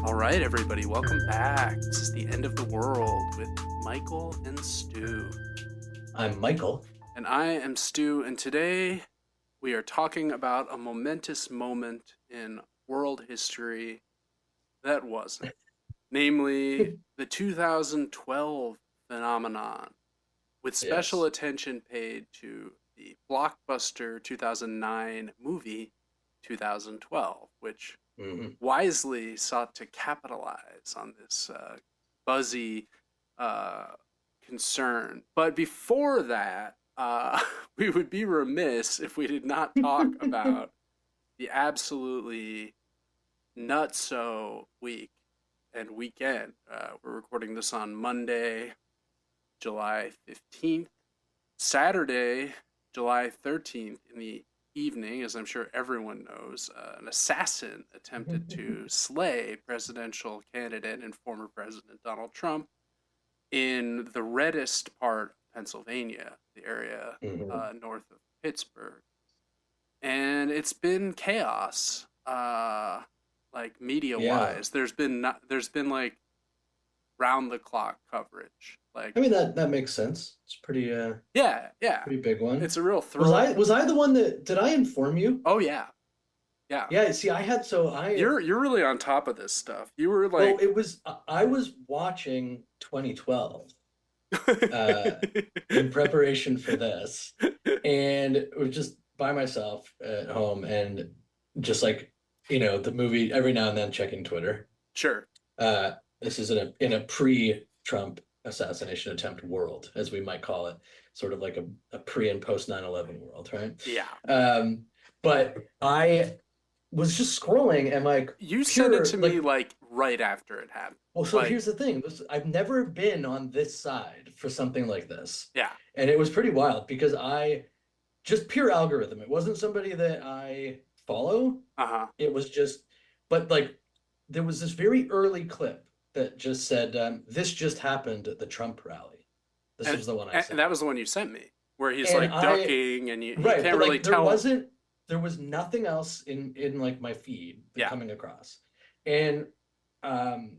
All right, everybody, welcome back. This is the end of the world with Michael and Stu. I'm Michael. And I am Stu, and today we are talking about a momentous moment in world history that wasn't, namely the 2012 phenomenon, with special Yes. attention paid to the blockbuster 2009 movie 2012, which hmm wisely sought to capitalize on this buzzy uh, concern. But before that, we would be remiss if we did not talk about the absolutely nutso week and weekend. We're recording this on Monday, July 15th, Saturday, July 13th in the evening, as I'm sure everyone knows, an assassin attempted to slay presidential candidate and former President Donald Trump in the reddest part of Pennsylvania, the area hmm north of Pittsburgh. And it's been chaos, like media Yeah. wise. There's been like round the clock coverage. Like, I mean that makes sense. It's yeah, yeah, pretty big one. it's a real Was thrill. I was I the one that did I inform you? Oh yeah, yeah. Yeah, see I had so I You're really on top of this stuff. You were well like, it was I was watching 2012 uh in preparation for this, and it was just by myself at home and just like the movie every now and then checking Twitter. sure, Uh, this is in a pre-Trump assassination attempt world, as we might call it, sort of like a pre and post 9/11 world, right? yeah. Um, but I was just scrolling and like You sent it pure to me like like right after it happened. well, so Like, here's the thing. I've never been on this side for something like this. yeah, And it was pretty wild because I just pure algorithm. It wasn't somebody that I follow. uh huh. It was just, but like there was this very early clip that just said, this just happened at the Trump rally. This And was the one I and sent. that was the one you sent me, where he's And like I, ducking, and you right, can't but really like tell. there was nothing else in like my feed Yeah, coming across. And um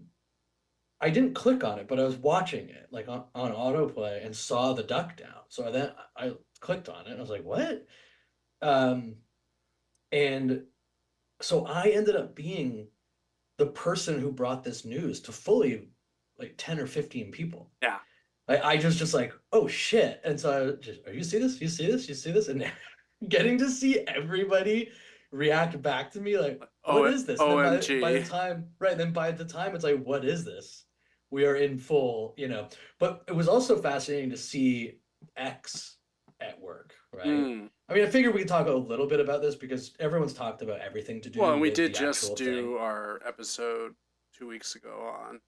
I didn't click on it, but I was watching it like on autoplay and saw the duck down. So then I clicked on it and I was like, what? Um, and so I ended up being the person who brought this news to fully like 10 or 15 people. yeah. I just like, oh shit. And so I just, you see this? You see this? You see this? And getting to see everybody react back to me like, what is this? And then by the OMG. time, right, then by the time it's like, what is this? We are in full, But it was also fascinating to see X at work, right? Mm. I mean, I figured we could talk a little bit about this because everyone's talked about everything to Well, do and we with did the just actual thing. do our episode 2 weeks ago on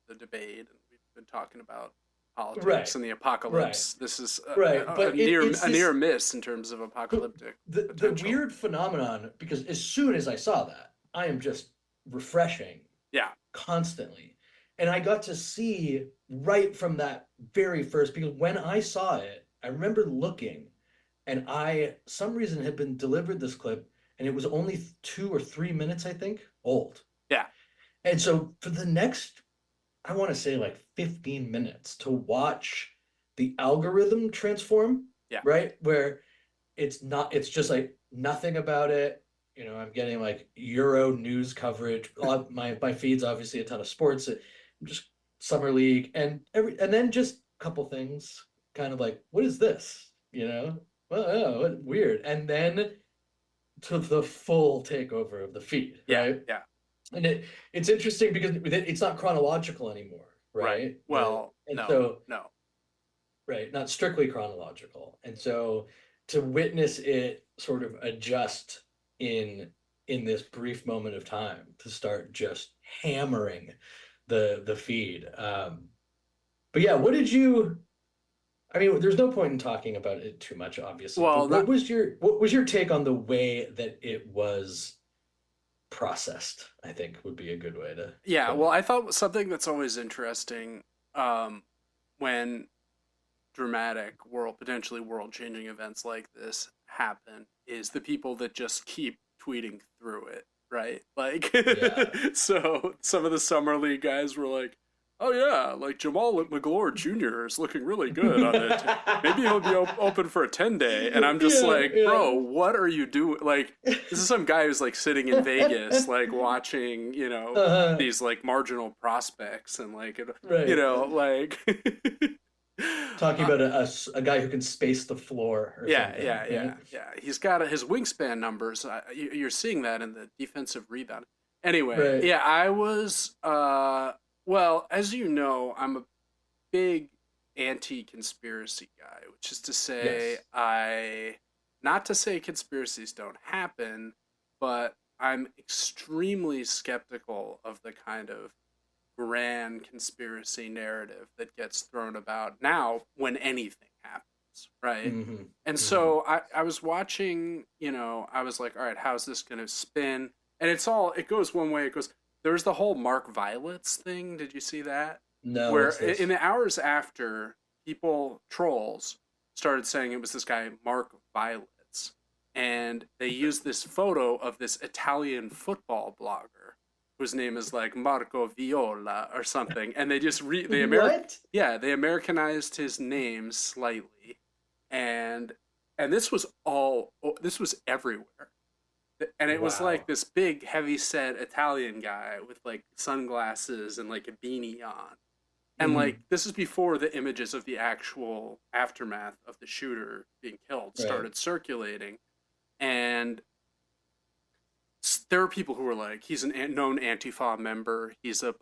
the debate, and we've been talking about politics Right, and the right, apocalypse. This is right. a But near it's a near this miss in terms of but apocalyptic the potential. weird phenomenon because as soon as I saw that, I am just refreshing Yeah, constantly. And I got to see right from that very first, because when I saw it, I remember looking and I, some reason, had been delivered this clip and it was only 2 or 3 minutes, I think, old. yeah, And so for the next, I want to say like 15 minutes to watch the algorithm transform, yeah. right? Where it's just like nothing about it. I'm getting like Euro news coverage. My feed's obviously a ton of sports, just summer league and then just a couple things kind of like, what is this? Well, oh, weird. And then to the full takeover of the feed, Yeah, right? yeah, And it's interesting because it's not chronological anymore, right. right? The Well, and no, so no. right, not strictly chronological. And so to witness it sort of adjust in in this brief moment of time to start just hammering the feed. But yeah, what did you I mean, there's no point in talking about it too much, obviously, but Well, what not, was your take on the way that it was processed? I think would be a good way to yeah. put Well, it. I thought something that's always interesting um, when dramatic potentially world changing events like this happen is the people that just keep tweeting through it. right? Like, Yeah. so some of the summer league guys were like, "Oh yeah, like Jamal McGlure Jr. is looking really good on it. Maybe he'll be open for a 10-day." And I'm just Yeah, like, yeah. "Bro, what are you doing?" Like, this is some guy who's like sitting in Vegas, like watching, Uh-huh. these like marginal prospects and like, Right. like. Talking about a guy who can space the floor or Yeah, something, yeah, right? yeah, yeah. He's got his wingspan numbers. You're seeing that in the defensive rebound. Anyway, Right. yeah, I was. Well, as you know, I'm a big anti-conspiracy guy, which is to say, Yes. not to say conspiracies don't happen, but I'm extremely skeptical of the kind of grand conspiracy narrative that gets thrown about now when anything happens, right? Mm-hmm. And Mm-hmm. so I was watching, I was like, all right, how's this going to spin? And it goes one way. It goes, there's the whole Mark Violets thing. Did you see that? No, Where what's in this? the hours after, trolls, started saying it was this guy, Mark Violets. And they used this photo of this Italian football blogger whose name is like Marco Viola or something, and they just What? they Americanized his name slightly, and this was everywhere, and it was like Wow. this big heavy set Italian guy with like sunglasses and like a beanie on, and like Mm-hmm. this is before the images of the actual aftermath of the shooter being killed Right. started circulating, and there are people who were like, he's a known Antifa member. He's a,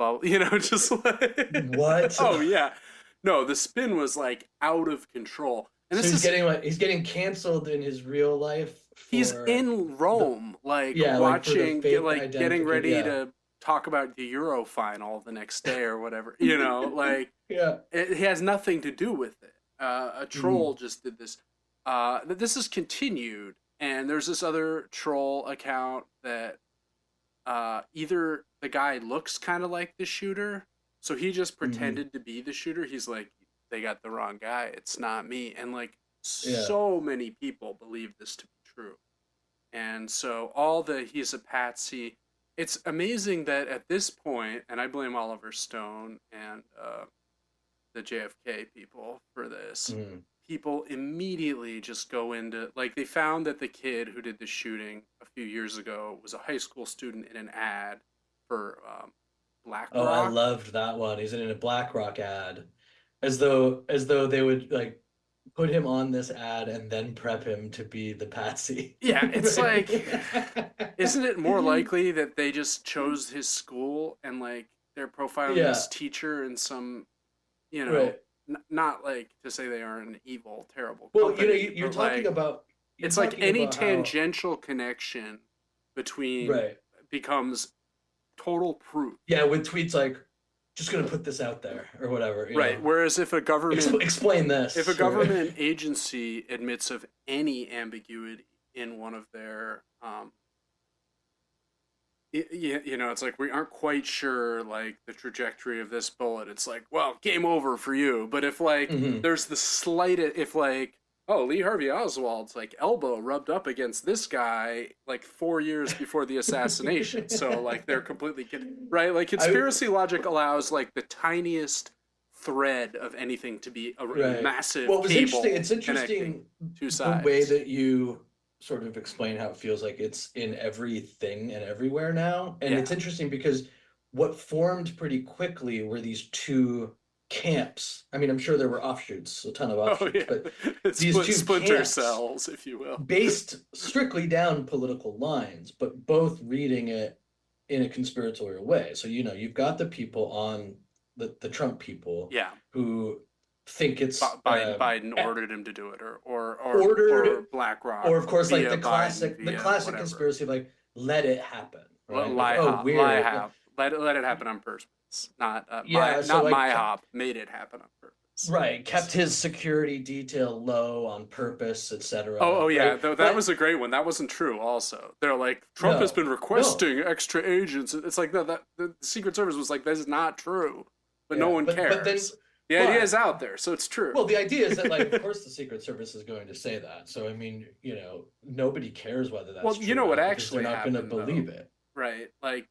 just like, What? oh yeah. No, the spin was like out of control. And So this is, he's getting canceled in his real life he's for in the Rome, like like for the fake like getting identification. ready Yeah. to talk about the Euro final the next day or whatever, like Yeah. it has nothing to do with it. A Mm-hmm. troll just did this. This is continued. And there's this other troll account that either the guy looks kind of like the shooter, so he just Mm-hmm. pretended to be the shooter. He's like, they got the wrong guy. It's not me. And like Yeah. so many people believe this to be true. And so all the he's a patsy. It's amazing that at this point, and I blame Oliver Stone and the JFK people for this. Mm-hmm. People immediately just go into like they found that the kid who did the shooting a few years ago was a high school student in an ad for Oh, I BlackRock. loved that one. He's in a BlackRock ad. As though they would like put him on this ad and then prep him to be the patsy. Yeah, it's like, Right? isn't it more likely that they just chose his school and like they're profiling Yeah, this teacher in some, you know, right. not like to say they are an evil, terrible Well, company, you're but talking like about it's like any how tangential connection between right. becomes total proof. Yeah, with tweets like just gonna put this out there or whatever, Right. Whereas Explain if a this or government agency admits of any ambiguity in one of their it's like we aren't quite sure like the trajectory of this bullet. It's like, well, game over for you. But if like hmm there's the slightest, if like, oh, Lee Harvey Oswald's like elbow rubbed up against this guy like 4 years before the assassination, so like they're completely kidding, right? Like I conspiracy logic allows like the tiniest thread of anything to be a right. Well, massive it was interesting. cable It's connecting interesting two the way sides. that you sort of explain how it feels like it's in everything and everywhere now. And Yeah. it's interesting because what formed pretty quickly were these two camps. I mean, I'm sure there were offshoots, a ton of Oh offshoots, yeah. but these two Splinter camps cells, if you will. based strictly down political lines, but both reading it in a conspiratorial way. So, you've got the people on the Trump people Yeah. who think it's Biden ordered him to do it, or ordered, BlackRock or of course, like via Biden the via classic whatever. conspiracy of like, let it happen, right? Like, Lie oh, hop, lie weird. hop. Let it happen on purpose. Not Yeah, so like my hop made it happen on purpose. right, kept his security detail low on purpose, Oh, etc. yeah, Right? though that But was a great one. That wasn't true. Also, they're like Trump has no, been no, requesting extra agents. It's like no, that the Secret Service was like this is not true, but no yeah, one but then cares. The idea is but out there, so it's true. well, the idea is that, like, of course, the Secret Service is going to say that. So, I mean, nobody cares whether Well, that's you true or know what not because they're actually not going to happened though, believe it. right? Like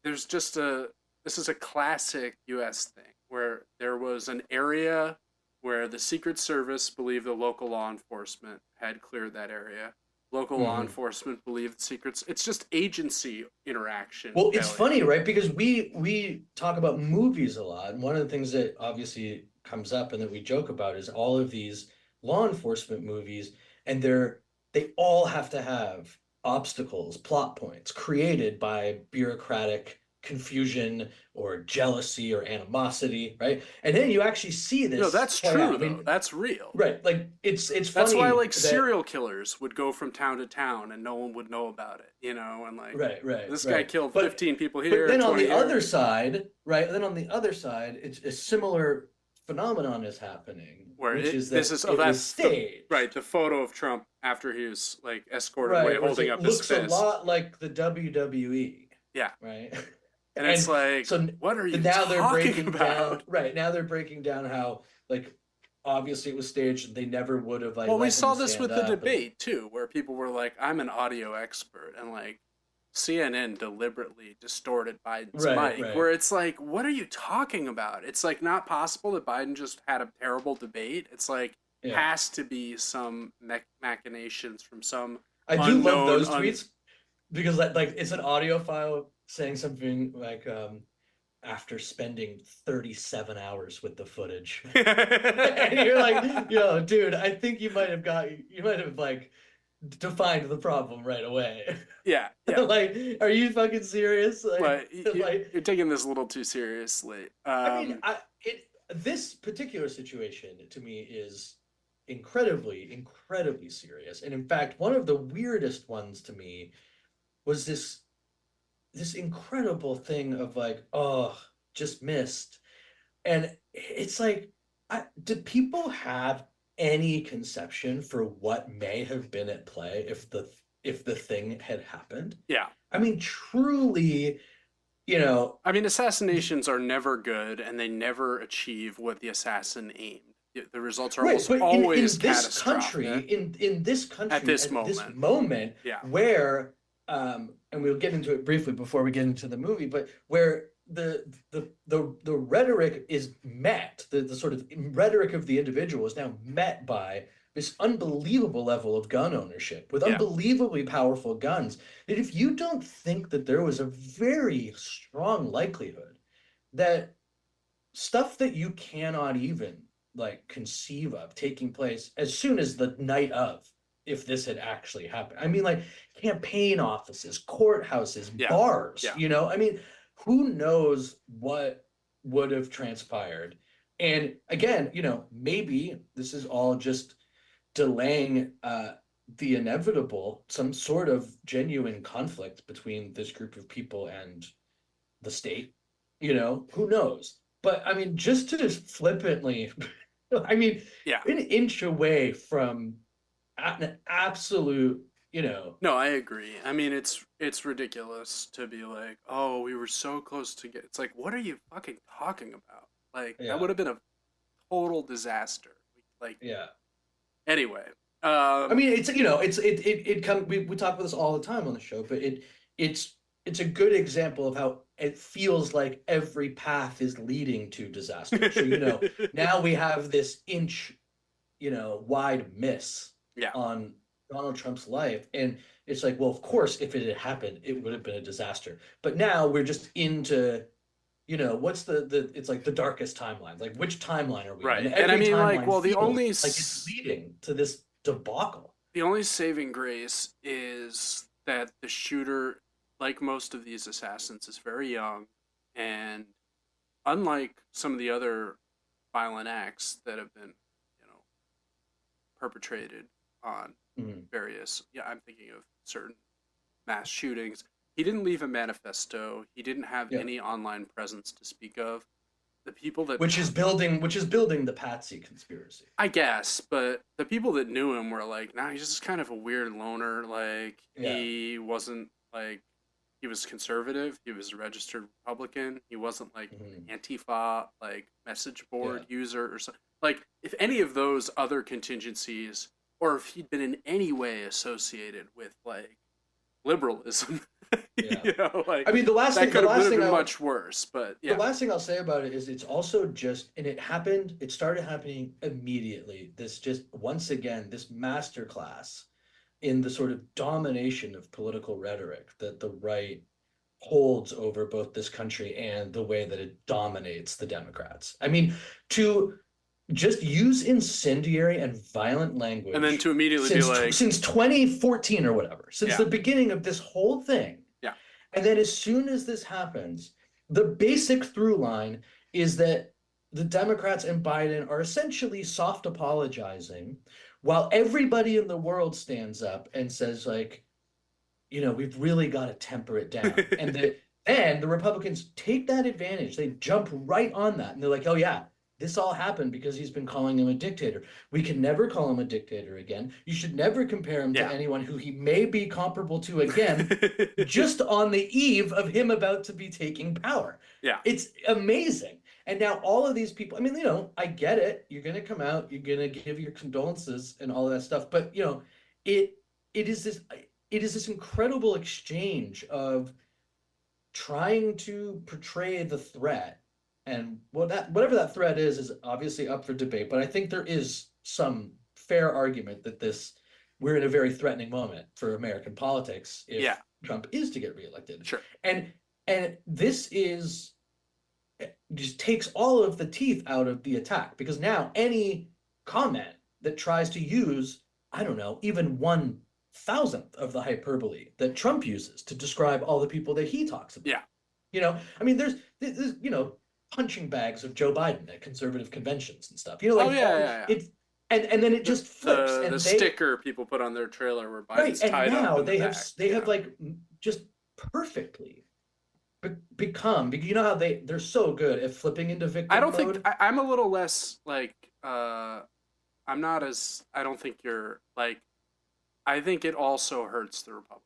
there's just a this is a classic US thing where there was an area where the Secret Service believed the local law enforcement had cleared that area. Local law Hmm. enforcement believed secrets. It's just agency interaction Well, it's failure. funny, right? Because we talk about movies a lot, and one of the things that obviously comes up and that we joke about is all of these law enforcement movies, and they all have to have obstacles, plot points created by bureaucratic confusion or jealousy or animosity, right? And then you actually see No, this that's play out. true I though. mean, That's real. right, like it's That's why funny like that serial killers would go from town to town and no one would know about it, and like right, right, this guy right. killed But 15 people but here, then on 20 the here. other side, right? Then on the other side, it's a similar phenomenon is happening, Where which it is this that is oh it was that's the right staged, the photo of Trump after he was like escorted away right? Where holding it up his looks a fist. lot like the WWE, Yeah. right? And it's And like, so what are you now they're talking breaking down, about? right? Now they're breaking down how like obviously it was staged and they never would have like Well, we let him saw this stand with the up and debate too, where people were like, I'm an audio expert, and like CNN deliberately distorted Biden's right, mic, right, where it's like, what are you talking about? It's like not possible that Biden just had a terrible debate. It's like yeah. has to be some machinations from some I do love unknown those tweets because like it's an audio file saying something like after spending 37 hours with the footage. And you're like, yo, dude, I think you might have like defined the problem right away. yeah, yeah. Like, are you fucking serious? Like, But like you're taking this a little too seriously. I mean, this particular situation to me is incredibly, incredibly serious. And in fact, one of the weirdest ones to me was this incredible thing of like, oh, just missed. And it's like, do people have any conception for what may have been at play if the thing had happened? Yeah. I mean, truly, you know, I mean, assassinations are never good, and they never achieve what the assassin aimed. The results are right, almost but always in this country, catastrophic in this at country, this at this moment. moment, Yeah, where and we'll get into it briefly before we get into the movie, but where the rhetoric is met, the sort of rhetoric of the individual is now met by this unbelievable level of gun ownership with yeah, unbelievably powerful guns, that if you don't think that there was a very strong likelihood that stuff that you cannot even like conceive of taking place as soon as the night of, if this had actually happened. I mean, like campaign offices, courthouses, yeah, bars, yeah. I mean, who knows what would have transpired. And again, maybe this is all just delaying the inevitable, some sort of genuine conflict between this group of people and the state, who knows? But I mean, just to just flippantly, I mean, Yeah. an inch away from an absolute, No, I agree. I mean, it's ridiculous to be like, oh, we were so close to get. It's like, what are you fucking talking about? Like that yeah, would have been a total disaster. Like yeah. anyway, I um, mean, it's it come we talk about this all the time on the show, but it's it's a good example of how it feels like every path is leading to disaster. So, now we have this inch wide miss yeah, on Donald Trump's life. And it's like, well, of course, if it had happened, it would have been a disaster. But now we're just into, what's it's like the darkest timeline. Like, which timeline are we on? And right. And I every mean, like, timeline well, feels like it's leading to this debacle. the only saving grace is that the shooter, like most of these assassins, is very young, and unlike some of the other violent acts that have been, you know, perpetrated on Mhm. various, yeah, I'm thinking of certain mass shootings. He didn't leave a manifesto. He didn't have Yeah. any online presence to speak of. The people that Which is building the Patsy conspiracy. I guess, but the people that knew him were like, nah, he's just kind of a weird loner. Like, Yeah. he wasn't like, he was conservative. He was a registered Republican. He wasn't like Mhm. an Antifa, like, message Yeah. board user or something. Like, if any of those other contingencies, or if he'd been in any way associated with, like, liberalism, Yeah. You know, like I mean, the last that thing, the could have last thing been I much worse. But the yeah, last thing I'll say about it is it's also just, and it happened, it started happening immediately. This just, once again, this masterclass in the sort of domination of political rhetoric that the right holds over both this country and the way that it dominates the Democrats. I mean, to just use incendiary and violent and then language to immediately be like, since 2014 or whatever, since yeah, the beginning of this whole thing. yeah, And then as soon as this happens, the basic through line is that the Democrats and Biden are essentially soft apologizing while everybody in the world stands up and says, like, we've really got to temper it down. And the Republicans take that advantage. They jump right on that. And they're like, oh, yeah, this all happened because he's been calling him a dictator. We can never call him a dictator again. You should never compare him to yeah, anyone who he may be comparable to again, just on the eve of him about to be taking power. yeah, It's amazing. And now all of these people, I mean, I get it. You're going to come out, you're going to give your condolences and all of that stuff. But, it it is this it is this incredible exchange of trying to portray the threat, and whatever that threat is obviously up for debate, but I think there is some fair argument that we're in a very threatening moment for American politics yeah, if Trump is to get reelected. sure, And this is just takes all of the teeth out of the attack, because now any comment that tries to use, I don't know, even 1,000th of the hyperbole that Trump uses to describe all the people that he talks about. yeah. I mean, there's punching bags of Joe Biden at conservative conventions and stuff. Oh Like yeah, all yeah, yeah. it, and then it The just flips, and the they sticker people put on their trailer where right, Biden's and tied up now in the back. they Yeah. have like just perfectly become, you know how they're so good at flipping into I victim don't think mode. I'm a little less like I'm not as I don't think you're like I think it also hurts the Republicans.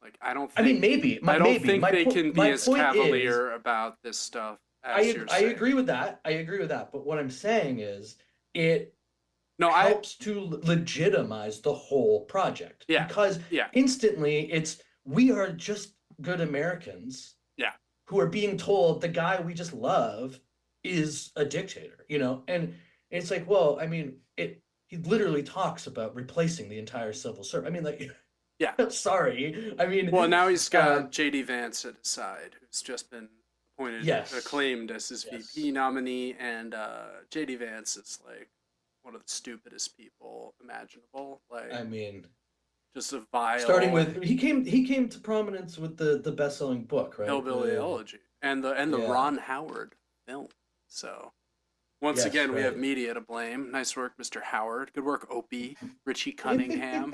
Like I mean, maybe I don't maybe think they can be my as point is, cavalier about this stuff as you're I saying. agree with that. I agree with that. But what I'm saying is it No, I helps to legitimize the whole project, yeah. because Yeah. instantly we are just good Americans Yeah. who are being told the guy we just love is a dictator, and it's like, well, I mean, he literally talks about replacing the entire civil service. I mean, like, Yeah. sorry. I mean, Well, now he's got JD Vance at his side, who's just been appointed yes, acclaimed as his yes. VP nominee, and JD Vance is like one of the stupidest people imaginable. Like, I mean, just a vile. starting with he came to prominence with the best-selling book, right? Hillbilly Elegy and the Yeah. Ron Howard film. So once Yes, again, we have right. media to blame. Nice work, Mr. Howard. Good work, Opie, Richie Cunningham.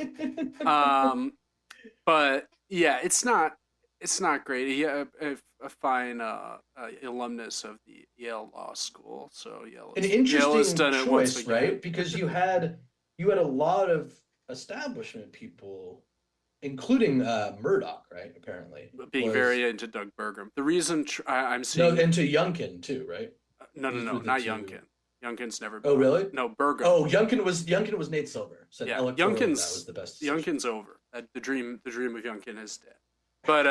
But yeah, it's not great. Yeah, a fine alumnus of the Yale Law School. So An Yale has interesting done it once choice, again. right? Because you had a lot of establishment people, including Murdoch, right? Apparently, Being very into Doug Burgum. The reason I'm seeing into Youngkin too, right? no, These were the not two. Youngkin. Youngkin's never been Oh, on. really? No, Burgum. Oh, Youngkin was Nate Silver. Said Yeah, electorally that was the best decision. Youngkin's over. The dream of Youngkin is dead. But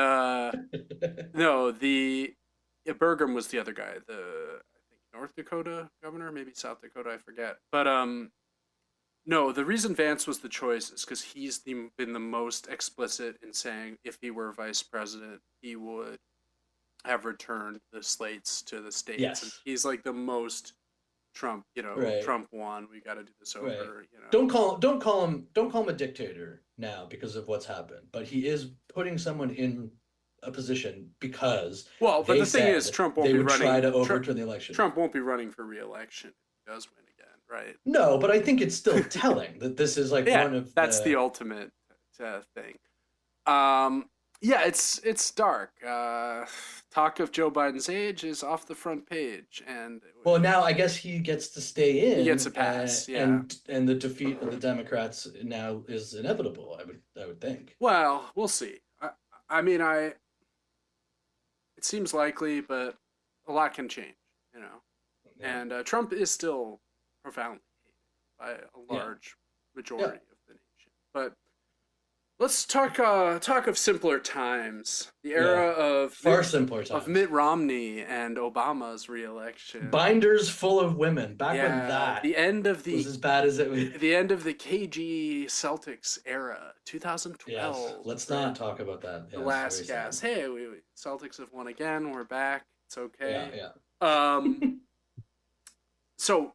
no, Burgum was the other guy. I think North Dakota governor, maybe South Dakota, I forget. But no, the reason Vance was the choice is because he's been the most explicit in saying if he were vice president, he would have returned the slates to the states. Yes. And he's like the most Trump, Right. Trump won. We got to do this over. Right. Don't call him a dictator now because of what's happened. But he is putting someone in a position because but the thing is, Trump won't be running. Try to overturn the election. Trump won't be running for re-election if he does win again, right? No, but I think it's still telling that this is like one of that's the ultimate thing. Yeah, it's dark. Talk of Joe Biden's age is off the front page, and well, now I guess he gets to stay in. He gets a pass, yeah. And the defeat of the Democrats now is inevitable. I would think. Well, we'll see. I mean, it seems likely, but a lot can change, Yeah. And Trump is still profoundly hated by a large majority of the nation, but. Let's talk of simpler times. The era Yeah, far simpler Of times. Mitt Romney and Obama's reelection. Binders full of women. Back when Yeah, that was as bad as it was. the end of the KG Celtics era, Yes, 2012, let's right? not talk about that. The Yes, very last sad. gasp. Hey, Celtics have won again. We're back. It's Yeah, okay. yeah. Um, so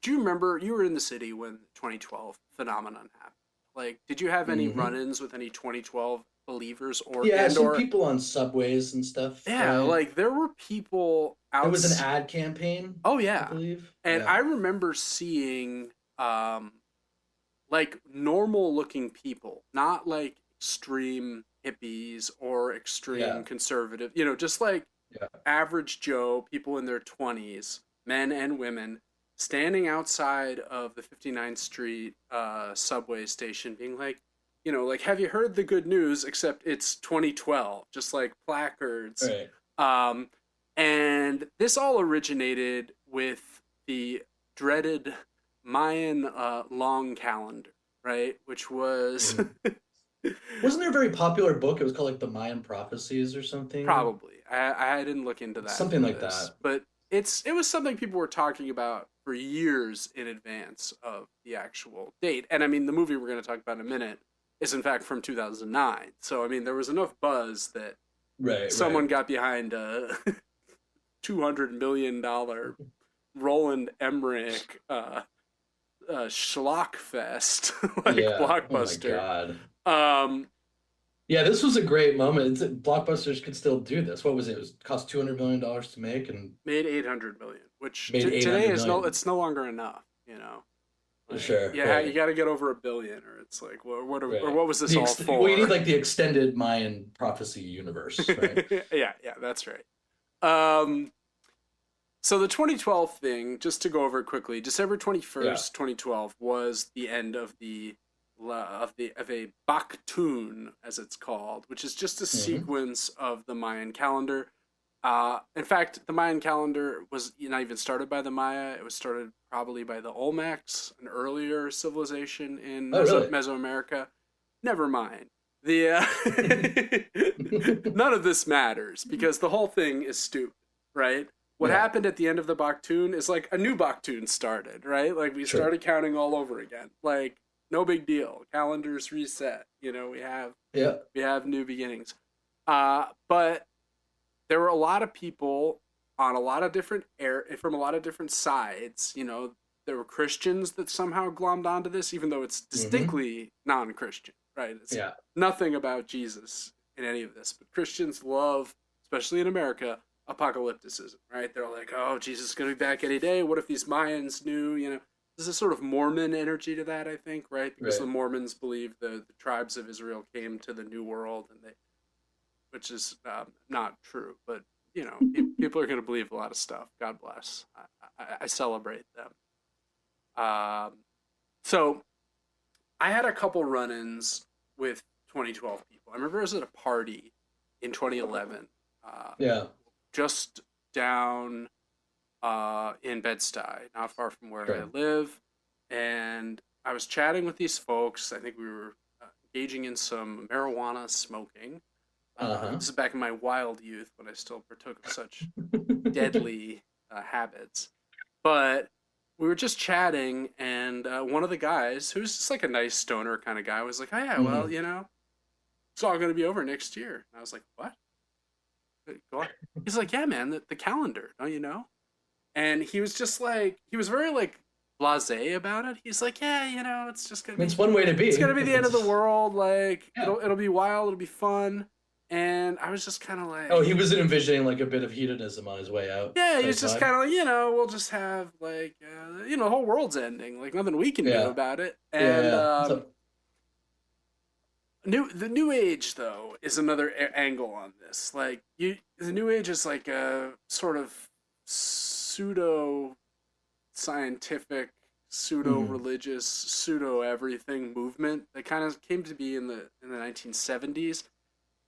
do you remember you were in the city when 2012 phenomenon happened? Like, did you have any Hmm. run-ins with any 2012 believers Yeah, some or people on subways and stuff, yeah, right? like there were people There out. was an ad campaign, Oh I yeah, believe. and Yeah, I remember seeing um like normal looking people, not like extreme hippies or extreme yeah, conservative, just like yeah. average Joe, people in their 20s, men and women, standing outside of the 59th Street subway station, being like, like, have you heard the good news? Except it's 2012, just like placards. Right. Um, and this all originated with the dreaded Mayan long calendar, right? Which was Mm. Wasn't there a very popular book? It was called like The Mayan Prophecies or something. probably. I didn't look into that Something for like this, that. but it was something people were talking about for years in advance of the actual date. And I mean, the movie we're going to talk about in a minute is in fact from 2009. So I mean, there was enough buzz that Right, right. someone got behind a $200 million Roland Emmerich schlock fest like Yeah. Oh my blockbuster. God. Um, Yeah, this was a great moment. Blockbusters could still do this. What was it? It was cost $200 million to make and Made 800 million, which made today 800 is no, million. it's no longer enough. Like, Sure, yeah, you right, got to get over a billion, or it's like, or right. what was this all Well, you need for? like the extended Mayan prophecy universe, right? Yeah, yeah, that's right. Um, so the 2012 thing, just to go over it quickly, December Yeah. 21st, 2012 was the end of of a Baktun, as it's called, which is just a Hmm. sequence of the Mayan calendar. In fact, the Mayan calendar was not even started by the Maya. It was started probably by the Olmecs, an earlier civilization in Oh, really? Mesoamerica. Never mind. The none of this matters because the whole thing is stupid, right? What Yeah, happened at the end of the Baktun is like a new Baktun started, right? Like we sure. started counting all over again. Like no big deal. Calendars reset. Yeah. We have new beginnings. But there were a lot of people on a lot of different from a lot of different sides. There were Christians that somehow glommed onto this, even though it's Hmm. distinctly non-Christian, right? It's Yeah. nothing about Jesus in any of this. But Christians love, especially in America, apocalypticism, right? They're like, oh, Jesus is going to be back any day. What if these Mayans knew? There's a sort of Mormon energy to that, I think, right? Because the Right. Mormons believe the tribes of Israel came to the New World, which is not true, but people are going to believe a lot of stuff. God bless. I celebrate them. Um, so I had a couple run-ins with 2012 people. I remember I was at a party in 2011, uh, Yeah. just down in Bed-Stuy, not far from where I Sure. live, and I was chatting with these folks. I think we were engaging in some marijuana smoking. Uh-huh. This is back in my wild youth when I still partook of such deadly habits. But we were just chatting, and one of the guys, who's just like a nice stoner kind of guy, was like, "Oh yeah, well, Hmm. it's all going to be over next year." And I was like, "What? Go on." He's like, "Yeah, man, the calendar, don't you know?" And he was just like, he was very like blasé about it. He's like, "Yeah, it's just gonna It's one way to it's be gonna be if the end of the it's world. Like yeah. it'll be wild, it'll be fun." And I was just kind of Oh, like, he was envisioning like a bit of hedonism on his way out yeah, type he's just vibe. kind of like, we'll just have like, the whole world's ending, like nothing we can do Yeah. about it. And Yeah. So the new age though is another angle on this. Like the new age is like a sort of pseudo scientific, pseudo mhm. religious, pseudo everything movement that kind of came to be in the 1970s.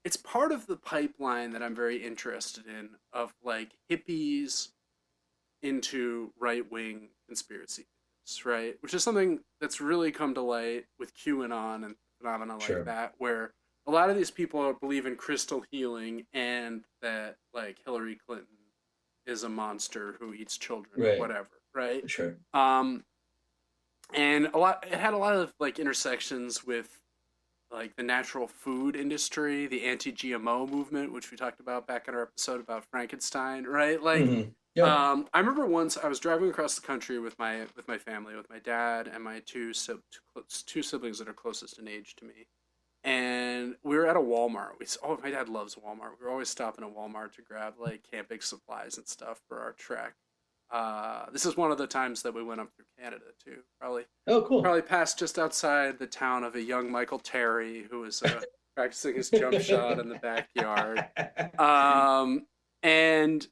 It's part of the pipeline that I'm very interested in of like hippies into right wing conspiracy theories, right? Which is something that's really come to light with QAnon and phenomena like Sure. that, where a lot of these people believe in crystal healing and that like Hillary Clinton is a monster who eats children or Right. whatever, right? Sure. Um, and it had a lot of like intersections with like the natural food industry, the anti-GMO movement, which we talked about back in our episode about Frankenstein, right? Like, Yeah. I remember once I was driving across the country with my family, with my dad and my two siblings that are closest in age to me, and we were at a Walmart. My dad loves Walmart. We were always stopping at Walmart to grab like camping supplies and stuff for our trek. This is one of the times that we went up through Canada too. Oh, cool. Probably passed just outside the town of a young Michael Terry who was practicing his jump shot in the backyard. And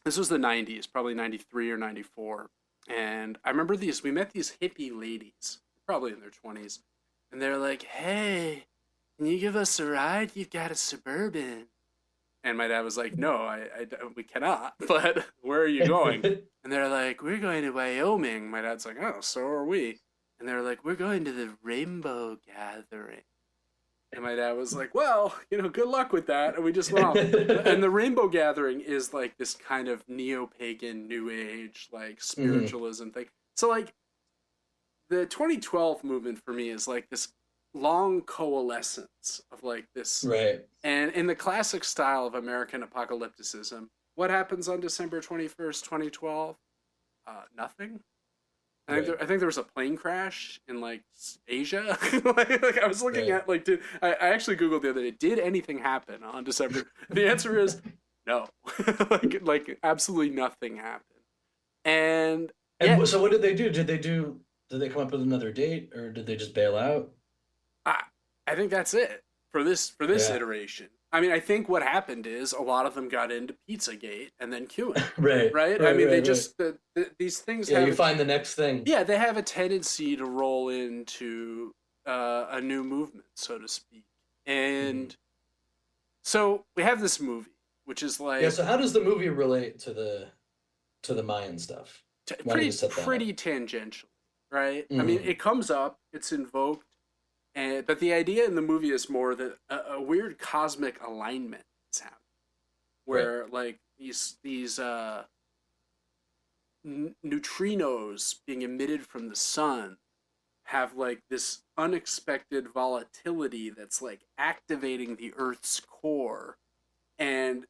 this was the 90s, probably 93 or 94. And I remember we met these hippie ladies, probably in their 20s. And they're like, hey, can you give us a ride? You've got a Suburban. And my dad was like, no, we cannot. But where are you going? And they're like, we're going to Wyoming. My dad's like, oh, so are we. And they're like, we're going to the Rainbow Gathering. And my dad was like, well, good luck with that. And we just went off. And the Rainbow Gathering is like this kind of neo-pagan, new age, like spiritualism thing. So like the 2012 movement for me is like this long coalescence of like this. Right. And in the classic style of American apocalypticism, what happens on December 21st, 2012? Nothing. Right. I think there was a plane crash in like Asia. like I was looking at like I actually googled the other day, did anything happen on December? The answer is no. like absolutely nothing happened. And So what did they do? Did they come up with another date, or did they just bail out? I think that's it for this iteration. I mean, I think what happened is a lot of them got into Pizzagate and then queuing. Right. Right? Right. I mean, right, they just these things yeah, have you find the next thing. yeah, they have a tendency to roll into a new movement, so to speak. And so we have this movie, which is like Yeah, so how does the movie relate to the Mayan stuff? Why don't you set that up? pretty tangential, right? I mean, Mhm. it comes up, it's invoked, but the idea in the movie is more that a weird cosmic alignment is happening, where like these neutrinos being emitted from the sun have like this unexpected volatility that's like activating the Earth's core, and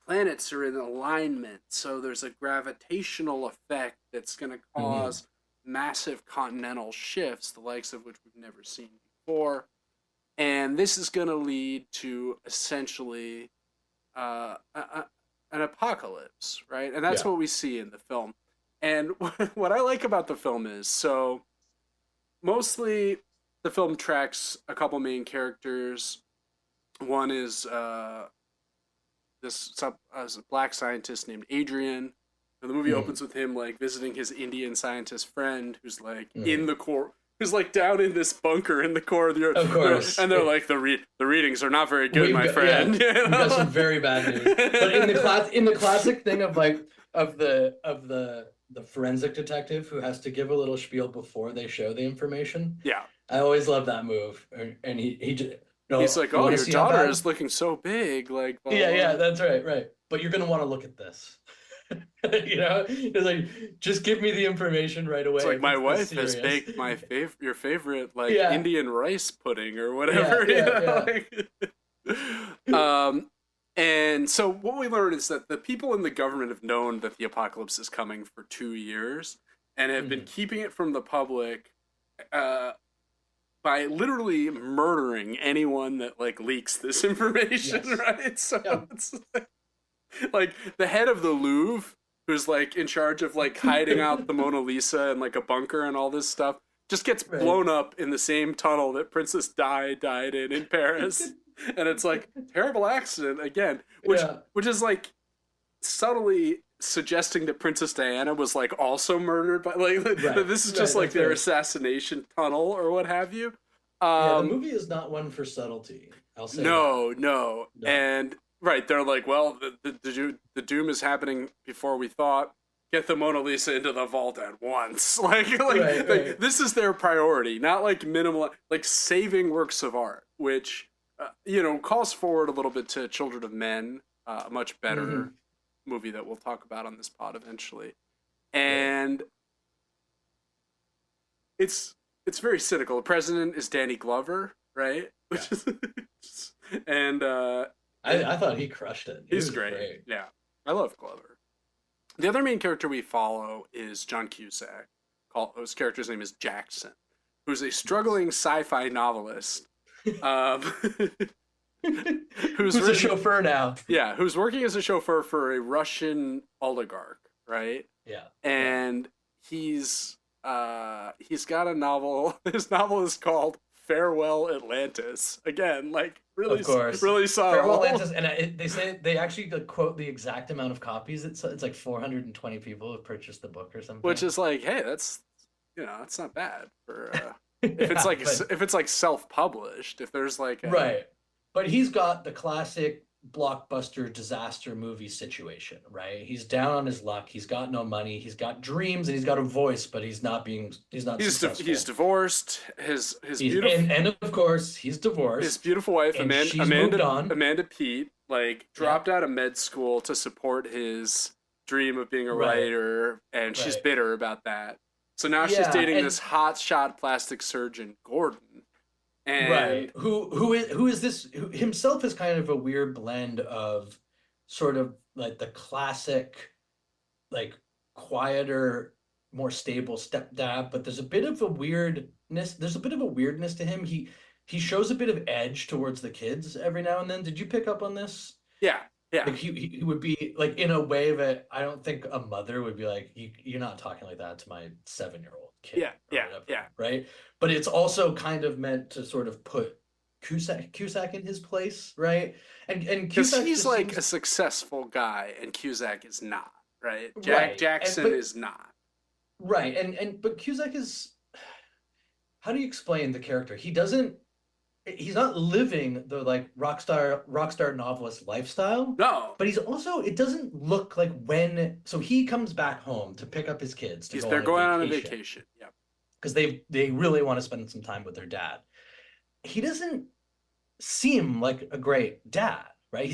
planets are in alignment, so there's a gravitational effect that's going to cause massive continental shifts, the likes of which we've never seen before. And this is going to lead to essentially an apocalypse, right? And that's Yeah. what we see in the film. And what I like about the film is, so mostly the film tracks a couple main characters. One is this black scientist named Adrian. And the movie opens with him like visiting his Indian scientist friend, who's like in the core, who's like down in this bunker in the core of the earth. Of course. And they're like, the readings are not very good, my friend. Yeah, we've got some very bad news. But in the classic thing of like of the forensic detective who has to give a little spiel before they show the information. Yeah. I always love that move. And he just no, he's like, oh, your daughter is looking so big, like blah, yeah, that's right. But you're gonna want to look at this. It's like, just give me the information right away. It's like, my wife serious. has baked your favorite like Indian rice pudding or whatever. And so what we learned is that the people in the government have known that the apocalypse is coming for 2 years and have been keeping it from the public by literally murdering anyone that like leaks this information, right? So it's like the head of the Louvre, who's like in charge of like hiding out the Mona Lisa in like a bunker and all this stuff, just gets blown up in the same tunnel that Princess Di died in Paris. And it's like terrible accident again, which is like subtly suggesting that Princess Diana was like also murdered by like this is just like their assassination tunnel or what have you. The movie is not one for subtlety. I'll say no. And they're like, well, the doom is happening before we thought. get the Mona Lisa into the vault at once. Right. This is their priority, not like minimal, like saving works of art, which calls forward a little bit to Children of Men, a much better Hmm. movie that we'll talk about on this pod eventually. Right. And it's very cynical. The president is Danny Glover, right? Yeah. Which is, and I thought he crushed it. He he's was great. great. Yeah, I love Glover. The other main character we follow is John Cusack. His character's name is Jackson, who's a struggling sci-fi novelist, um, Who's a chauffeur now? who's working as a chauffeur for a Russian oligarch, right? Yeah. Yeah. And he's got a novel. His novel is called Farewell Atlantis. Again, like Of course. really subtle. Farewell Atlantis, and they say they actually like, quote the exact amount of copies. It's like 420 people have purchased the book or Which something. is like, hey, that's not bad for Yeah, but if it's like self-published. If there's like a right. But he's got the classic blockbuster disaster movie situation, right? He's down on his luck. He's got no money. He's got dreams and he's got a voice, but he's not he's successful. divorced. His beautiful And of course he's his divorced beautiful wife and she's moved on. Amanda Pete like Yeah, dropped out of med school to support his dream of being a right, writer, and she's right. bitter about that. So now she's Yeah, dating and this hotshot plastic surgeon Gordon, and right. Who is this who himself is kind of a weird blend of sort of like the classic like quieter, more stable stepdad, but there's a bit of a weirdness to him. He shows a bit of edge towards the kids every now and then. Did you pick up on this? yeah, yeah, Like he would be like in a way that I don't think a mother would be like, you're not talking like that to my 7-year-old kid yeah, or yeah, whatever, yeah. right? But it's also kind of meant to sort of put Cusack in his place, right? And Because Cusack he's just like seems a successful guy, and Cusack is not, right? right. And Jackson but is not. right, and but Cusack is, how do you explain the character? He's not living the like rock star novelist lifestyle, No, but he's also, it doesn't look like when, so he comes back home to pick up his kids to go they're on a going on a vacation vacation. Yeah, because they really want to spend some time with their dad. He doesn't seem like a great dad, right? He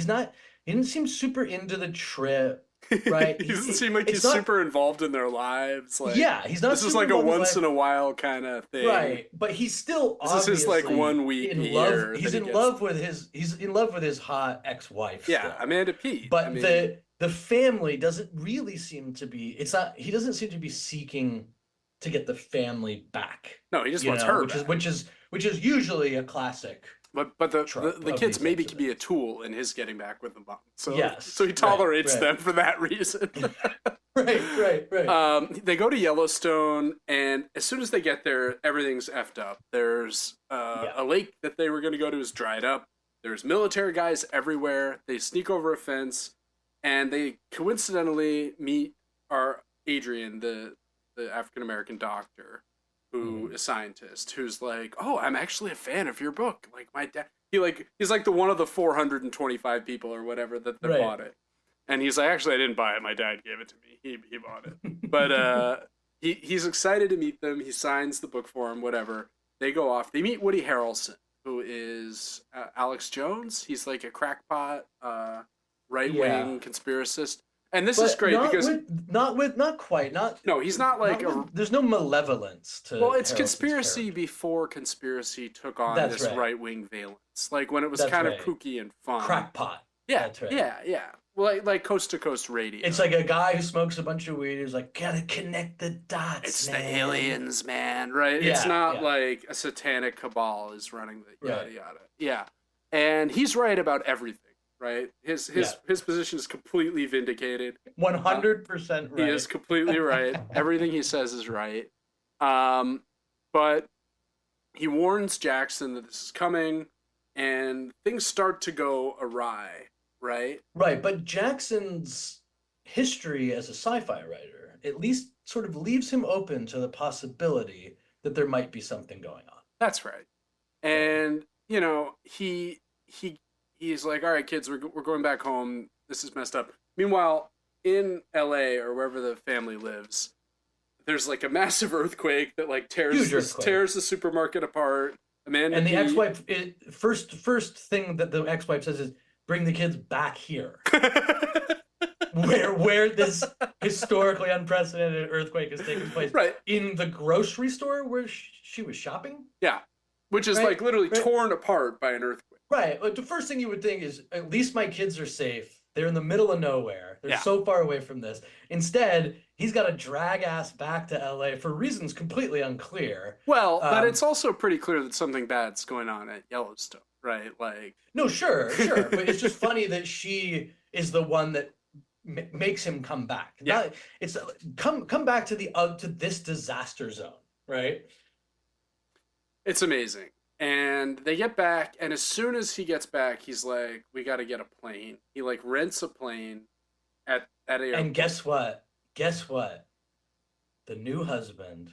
didn't seem super into the trip, right? he doesn't seem like It's he's not, super involved in their lives. Like yeah, he's not this is super like a involved in his once life. in a while kind of thing. Right, but he's still This is his like obviously 1 week a in love. year that He's he in gets. love with his hot ex-wife Yeah, still. Amanda Pete. I But mean, the family doesn't really seem to be, it's not, he doesn't seem to be seeking to get the family back, no, he just wants her which is back. which is usually a classic But trope the of kids these maybe types of could be a things. tool in his getting back with the mom. Yes, So he right, tolerates right. them for that reason. Right. They go to Yellowstone, and as soon as they get there, everything's effed up. There's Yeah. a lake that they were going to go to is dried up. There's military guys everywhere. They sneak over a fence, and they coincidentally meet our Adrian, the African American doctor, who Mhm. is scientist, who's like, "Oh, I'm actually a fan of your book. Like my dad, he's like the one of the 425 people or whatever that Right. bought it." And he's like, "Actually, I didn't buy it. My dad gave it to me. He bought it." But he's excited to meet them. He signs the book for him. Whatever. They go off. They meet Woody Harrelson, who is Alex Jones. He's like a crackpot, right Yeah. wing conspiracist. And this is But great because not quite, no, he's not like not with, there's no malevolence to well, it's Harrelson's conspiracy character. before conspiracy took on That's this right. right wing valence. Like when it was That's kind of right. kooky and fun. Crackpot. Yeah, That's right. yeah. Well, like coast to coast radio. It's like a guy who smokes a bunch of weed who's like, gotta connect the dots, It's man. the aliens, man, right? Yeah, It's not yeah. like a satanic cabal is running the yada Right. yada. Yeah. And he's right about everything, right? His Yeah. his position is completely vindicated. 100% He right. is completely right. Everything he says is right. But he warns Jackson that this is coming, and things start to go awry, right? Right, but Jackson's history as a sci-fi writer at least sort of leaves him open to the possibility that there might be something going on. That's right. And he's like, "All right, kids, we're going back home. This is messed up." Meanwhile, in LA or wherever the family lives, there's like a massive earthquake that like Huge earthquake. tears the supermarket apart. Amanda And the P. ex-wife, first thing that the ex-wife says is, "Bring the kids back here," where this historically unprecedented earthquake has taken place. Right. In the grocery store where she was shopping. Yeah, which is Right? like literally Right? torn apart by an earthquake. Right. Like the first thing you would think is, at least my kids are safe. They're in the middle of nowhere. They're Yeah. so far away from this. Instead, he's got to drag ass back to LA for reasons completely unclear. Well, but it's also pretty clear that something bad's going on at Yellowstone, right? Like, no, sure, but it's just funny that she is the one that makes him come back. Yeah. It's come back to to this disaster zone, right? it's amazing. And they get back, and as soon as he gets back, he's like, "We got to get a plane." He like rents a plane at a And guess what? The new husband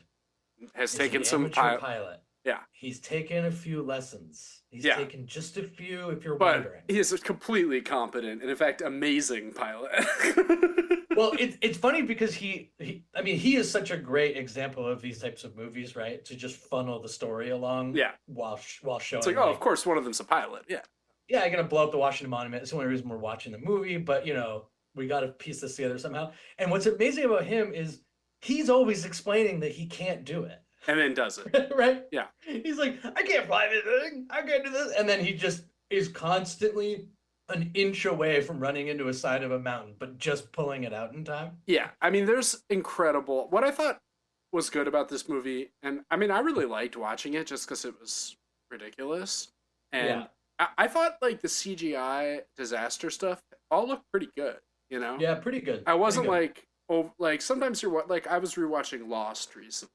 has is taken an some amateur pilot. Yeah. He's taken a few lessons. He's Yeah. taken just a few, if you're But wondering. he is a completely competent and, in fact, amazing pilot. Well, it's funny because he is such a great example of these types of movies, right? To just funnel the story along, Yeah. while showing. It's like, oh, of course, one of them's a pilot. Yeah. Yeah, I'm gonna blow up the Washington Monument. It's the only reason we're watching the movie, but we got to piece this together somehow. And what's amazing about him is he's always explaining that he can't do it. And then does it. Right? Yeah. He's like, I can't fly this thing. I can't do this. And then he just is constantly an inch away from running into a side of a mountain, but just pulling it out in time. Yeah. I mean, there's incredible. What I thought was good about this movie, and I mean, I really liked watching it just because it was ridiculous. And I thought like the CGI disaster stuff all looked pretty good, Yeah, pretty good. I wasn't Pretty good. like sometimes you're like, I was rewatching Lost recently.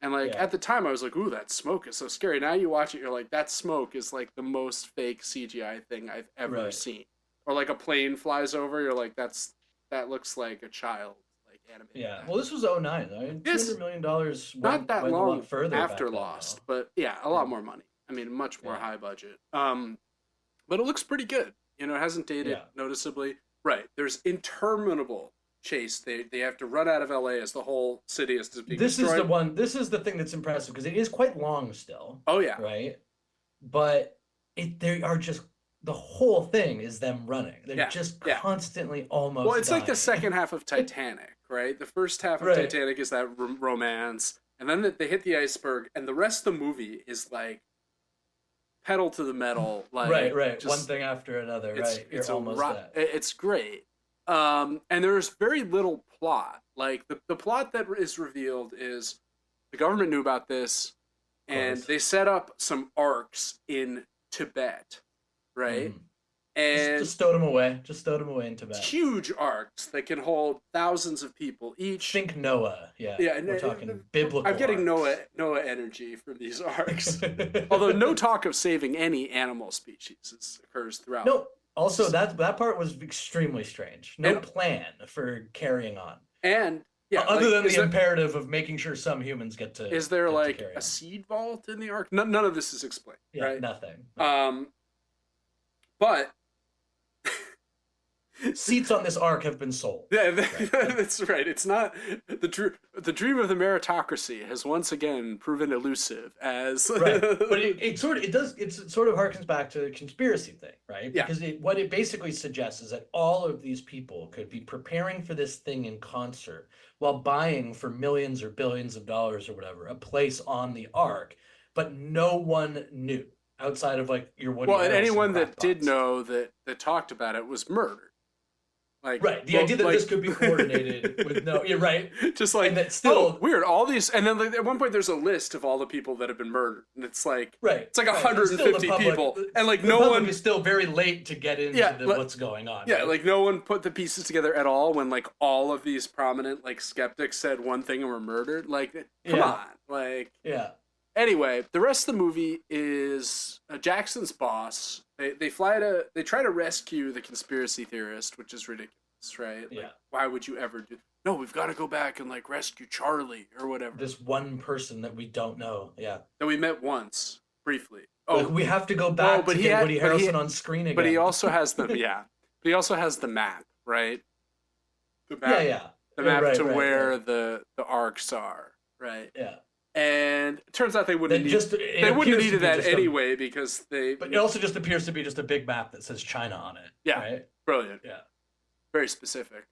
And like at the time I was like, ooh, that smoke is so scary. Now you watch it, you're like, that smoke is like the most fake CGI thing I've ever seen. Or like a plane flies over, you're like, that looks like a child like animated. Yeah. Well, this was 2009. Right? $200 million not that went long a lot further after back then, Lost, though. but yeah, a lot more money. I mean, much more high budget. But it looks pretty good. It hasn't dated noticeably. Right. There's interminable chase. They have to run out of LA as the whole city is being destroyed. This is the thing that's impressive because it is quite long still. Oh yeah. Right. But they are just, the whole thing is them running. They're just constantly almost. Well, it's dying. like the second half of Titanic, right? The first half of Titanic is that romance, and then they hit the iceberg, and the rest of the movie is like pedal to the metal, like right. One thing after another. It's almost that. It's great. And there's very little plot. Like the plot that is revealed is the government knew about this, and they set up some arcs in Tibet, right? And just stowed them away. In Tibet. Huge arcs that can hold thousands of people each. Think Noah. Yeah. We're talking biblical. I'm getting arcs. Noah energy from these arcs. Although no talk of saving any animal species occurs throughout. No. Also, that part was extremely strange. No plan for carrying on. And other than the imperative of making sure some humans get to. Is there like a seed vault in the ark? None of this is explained. Yeah, right? Nothing. But seats on this ark have been sold. Yeah, that's right. It's not the dream of the meritocracy has once again proven elusive as right. But it sort of harkens back to the conspiracy thing, right? Because what it basically suggests is that all of these people could be preparing for this thing in concert while buying for millions or billions of dollars or whatever a place on the ark, but no one knew outside of like your Woody. Well, and anyone that did know that talked about it was murdered. Like, right, the idea that this could be coordinated with you're right. Just like, and that still weird. All these, and then like, at one point there's a list of all the people that have been murdered, and it's like, it's like 150 people, and like no one is still very late to get into what's going on. Yeah, like no one put the pieces together at all when like all of these prominent like skeptics said one thing and were murdered. Like, come on, like, Anyway, the rest of the movie is Jackson's boss. They try to rescue the conspiracy theorist, which is ridiculous, right? Like, why would you ever do? No, we've got to go back and like rescue Charlie or whatever. This one person that we don't know, that we met once briefly. Oh, we have to go back to get Woody Harrelson on screen again. But he also has the But he also has the map, right? the Yeah, map, yeah. the Yeah, map right, to right, where right. the arcs are, right? Yeah. And it turns out That just they it wouldn't have appears to needed be that just a anyway because they but it also just appears to be just a big map that says China on it, yeah, right? brilliant, Yeah. very specific.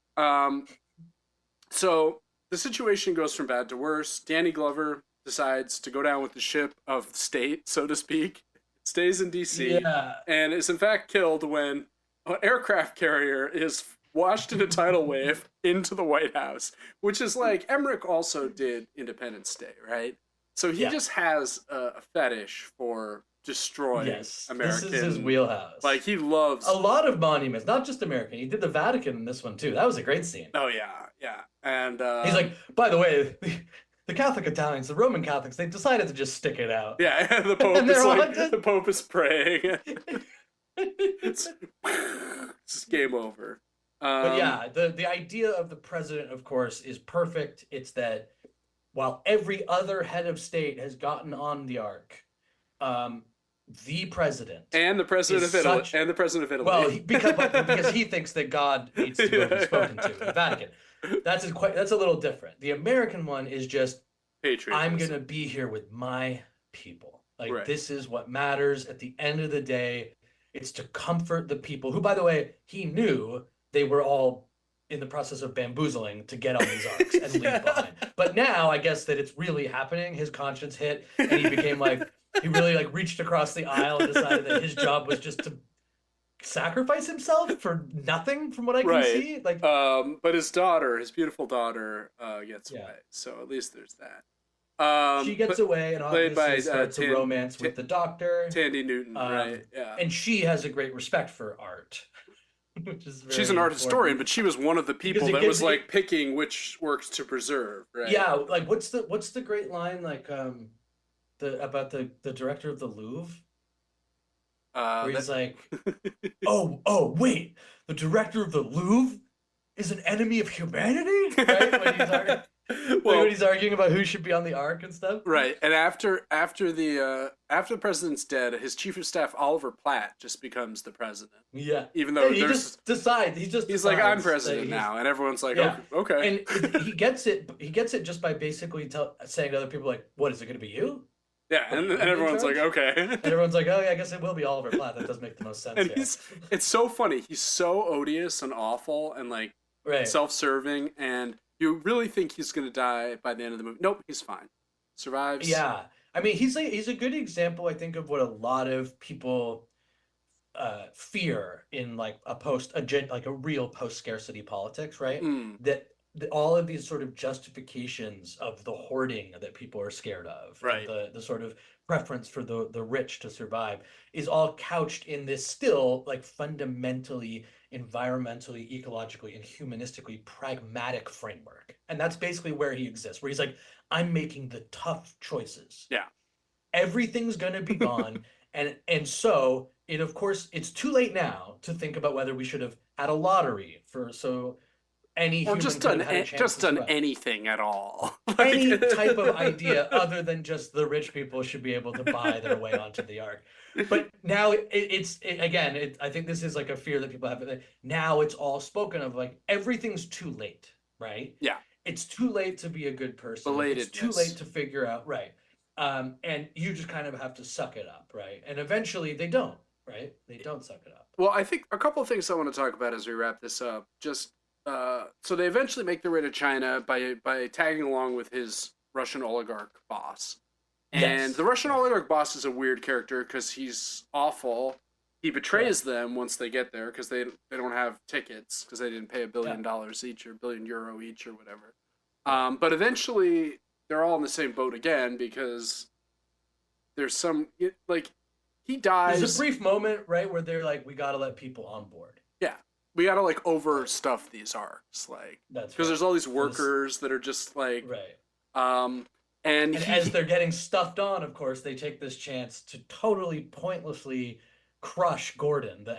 So the situation goes from bad to worse. Danny Glover decides to go down with the ship of state, so to speak, stays in DC, Yeah. and is in fact killed when an aircraft carrier is washed in a tidal wave into the White House, which is like Emmerich also did Independence Day, right? So he Yeah. just has a fetish for destroying Yes. This is his American. Like wheelhouse. he A loves. lot of monuments, not just American. He did the Vatican in this one too. That was a great scene. Oh yeah, yeah, and He's like, by the way, the Catholic Italians, the Roman Catholics, they decided to just stick it out. yeah, the And Pope is they're like on the Pope is praying. it's it's game over. But yeah, the idea of the president, of course, is perfect. It's that while every other head of state has gotten on the ark, um, the president and the president is of Italy, such and the president of well Italy, because he thinks that God needs to go be spoken to in the Vatican. That's a little different. The American one is just I'm patriotism. gonna be here with my people. Like Right. this is what matters at the end of the day. It's to comfort the people who, by the way, he knew they were all in the process of bamboozling to get on these arcs and leave behind. But now I guess that it's really happening. His conscience hit and he became like he really like reached across the aisle and decided that his job was just to sacrifice himself for nothing from what I can Right. see. Like But his daughter, his beautiful daughter, gets Yeah. away. So at least there's that. she gets away and played by, obviously starts a romance with the doctor. Tandy Newton, right? Yeah. And she has a great respect for art, which is very She's an art important. historian, but she was one of the people Because it that was gives- like picking which works to preserve, right? Yeah, like what's the great line like the about the director of the Louvre where he's like, oh wait, the director of the Louvre is an enemy of humanity, right? When he's arguing about who should be on the ark and stuff. Right, and after the president's dead, his chief of staff Oliver Platt just becomes the president. Yeah, Even though he just decides. He's like, I'm president now, and everyone's like, Yeah. okay. And he gets it. He gets it just by basically saying to other people like, "What is it going to be you?" Yeah, and everyone's like, okay. And everyone's like, "Oh yeah, I guess it will be Oliver Platt." That does make the most sense. And Yeah. it's so funny. He's so odious and awful and like Right. self-serving, and you really think he's gonna die by the end of the movie. Nope, he's fine. Survives. Yeah, I mean, he's a good example, I think, of what a lot of people fear in like like a real post-scarcity politics, right? Mm. That all of these sort of justifications of the hoarding that people are scared of, Right. and the sort of preference for the rich to survive is all couched in this still like fundamentally environmentally, ecologically, and humanistically pragmatic framework. And that's basically where he exists, where he's like, I'm making the tough choices. Yeah. Everything's gonna be gone. And so it of course it's too late now to think about whether we should have had a lottery for so any Or human just could done have had a chance just to done survive. anything at all. Any type of idea other than just the rich people should be able to buy their way onto the ark. But now I think this is like a fear that people have. Now it's all spoken of like everything's too late, right? Yeah. It's too late to be a good person. It's too Belatedness. late to figure out, right? And you just kind of have to suck it up, right? And eventually they don't, right? They don't suck it up. Well, I think a couple of things I want to talk about as we wrap this up. Just so they eventually make their way to China by tagging along with his Russian oligarch boss. And Yes. the Russian oligarch boss is a weird character because he's awful. He betrays them once they get there because they don't have tickets because they didn't pay $1 billion each or €1 billion each or whatever. But eventually they're all in the same boat again because there's some like he dies. There's a brief moment, right, where they're like, we got to let people on board. Yeah, we gotta like overstuff these arcs, like That's because right. there's all these workers that are just like, Right. and As they're getting stuffed on, of course, they take this chance to totally pointlessly crush Gordon, the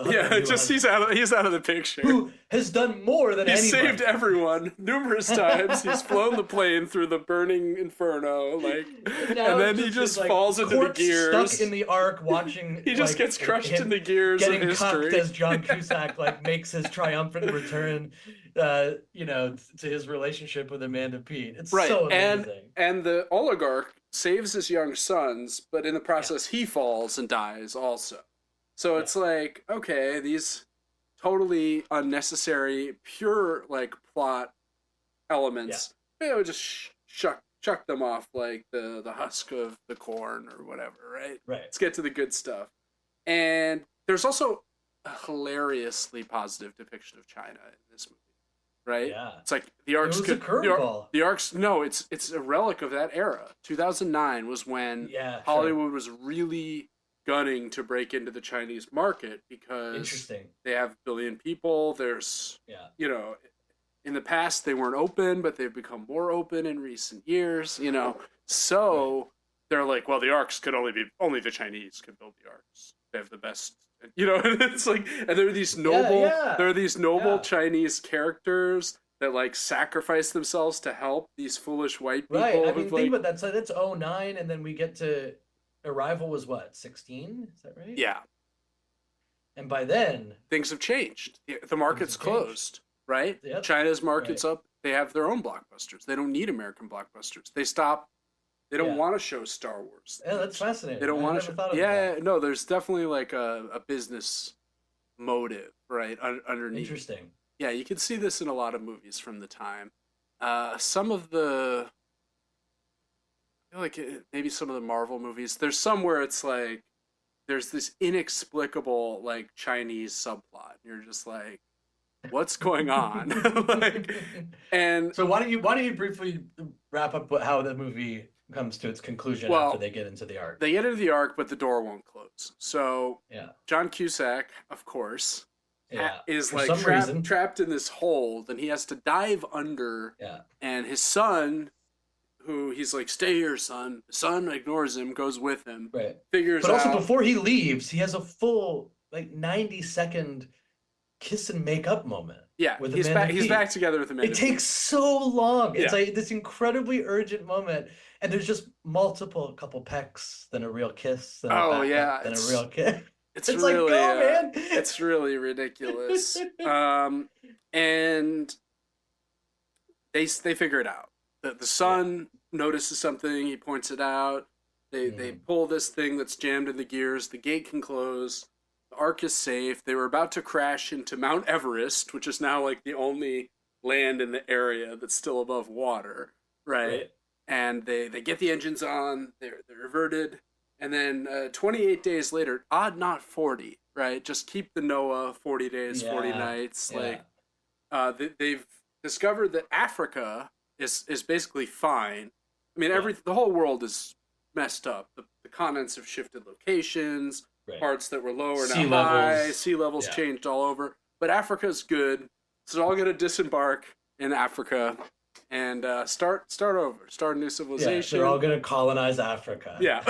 yeah, new just husband, he's out of the picture. who has done more than He's anybody. saved everyone numerous times. He's flown the plane through the burning inferno, like, Now and then he is, just like, falls into the corpse gears. stuck in the arc, watching. He just like, gets crushed him in the gears of getting cucked history. as John Cusack like makes his triumphant return to his relationship with Amanda Peet. It's Right. so amazing. And the oligarch saves his young sons, but in the Yeah, process he falls and dies also. So yeah, it's like, okay, these totally unnecessary, pure like plot yeah, elements, just chuck them off like the husk of the corn or whatever, right? right. Let's get to the good stuff. And there's also a hilariously positive depiction of China in this movie, right? Yeah. It's like the It arcs was a could curveball. the arcs no, it's a relic of that era. 2009 was when Yeah, sure. Hollywood was really gunning to break into the Chinese market because Interesting. they have a billion people. There's, Yeah, you know, in the past they weren't open, but they've become more open in recent years, you know. right. So they're like, well, the arcs could only the Chinese could build the arcs. They have the best, you know. And it's like, and Yeah, yeah, there are these noble yeah. Chinese characters that like sacrifice themselves to help these foolish white Right. people I who've mean, think like, about that. So that's '09, and then we get to Arrival was what, 16? Is that right? yeah, And by then, things have changed. The things market's have changed. closed, right? Yep. China's Right. market's up. They have their own blockbusters. They don't need American blockbusters. They don't Yeah. want to show Star Wars. Yeah, that's They fascinating. don't I want to never show. thought of it Yeah, that. no, there's definitely like a business motive, right, underneath. Interesting. Yeah, you can see this in a lot of movies from the time. Some of the, I feel like maybe some of the Marvel movies, there's some where it's like, there's this inexplicable like Chinese subplot. You're just like, what's going on? Like, and So why don't you briefly wrap up how the movie comes to its conclusion after well, they get into the arc? they get into the arc, but the door won't close. So Yeah. John Cusack, of course, Yeah. is For like some reason. trapped in this hold, and he has to dive under. Yeah. And his son, who he's like, "Stay here, son." The son ignores him, goes with him, Right. figures But also out. before he leaves, he has a full like 90-second kiss and make up moment Yeah, with he's Amanda back. He's Peet. back together with It Amanda. takes so long. It's Yeah. like this incredibly urgent moment, and there's just a couple pecks, then a real kiss, then a Oh back yeah, up, then a real kiss. it's It's like, really go, man. it's really ridiculous. And they figure it out. The Yeah. son notices something. He points it out. They Mhm. pull this thing that's jammed in the gears. The gate can close. The ark is safe. They were about to crash into Mount Everest, which is now like the only land in the area that's still above water, right? Right. And they get the engines on. They're reverted. And then 28 days later, odd not 40, right? Just keep the Noah 40 days, 40 Yeah. nights. Yeah. Like they've discovered that Africa is basically fine. I mean, Yeah. the whole world is messed up. The continents have shifted locations. Right. Parts that were low are Sea now high. levels. Sea levels Yeah. changed all over. But Africa's good. So they're all going to disembark in Africa and start over. Start a new Yeah. civilization. They're all gonna colonize Africa. Yeah.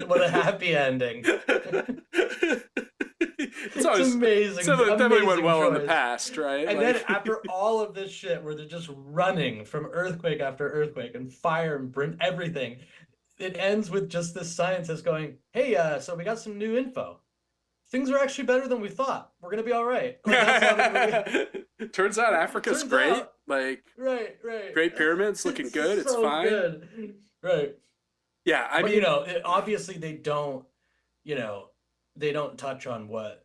What a happy ending. It's always amazing. So it definitely went Amazing well in the choice. past, right? And Like, then after all of this shit, where they're just running from earthquake after earthquake and fire and everything, it ends with just this scientist going, "Hey, so we got some new info. Things are actually better than we thought. We're gonna be all right." Like, that's how the movie. turns out Africa's Turns great. out- Like Right. Great Pyramids looking good. It's so fine. good. Right. Yeah, I But mean, obviously they don't touch on what,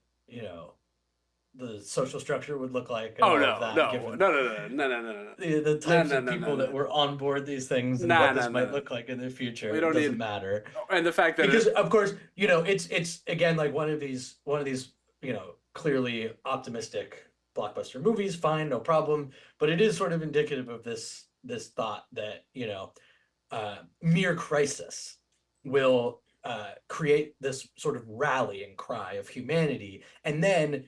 the social structure would look like and oh all no, of that, no, given no, no, no, no, no, no, no. the types No, of no, no, people no, that no. were on board these things and Nah, what nah, this nah, might nah. look like in the future. We don't It doesn't need- matter. And the fact that Because of course, it's again like one of these clearly optimistic blockbuster movies, fine, no problem. But it is sort of indicative of this thought that, mere crisis will create this sort of rallying cry of humanity. And then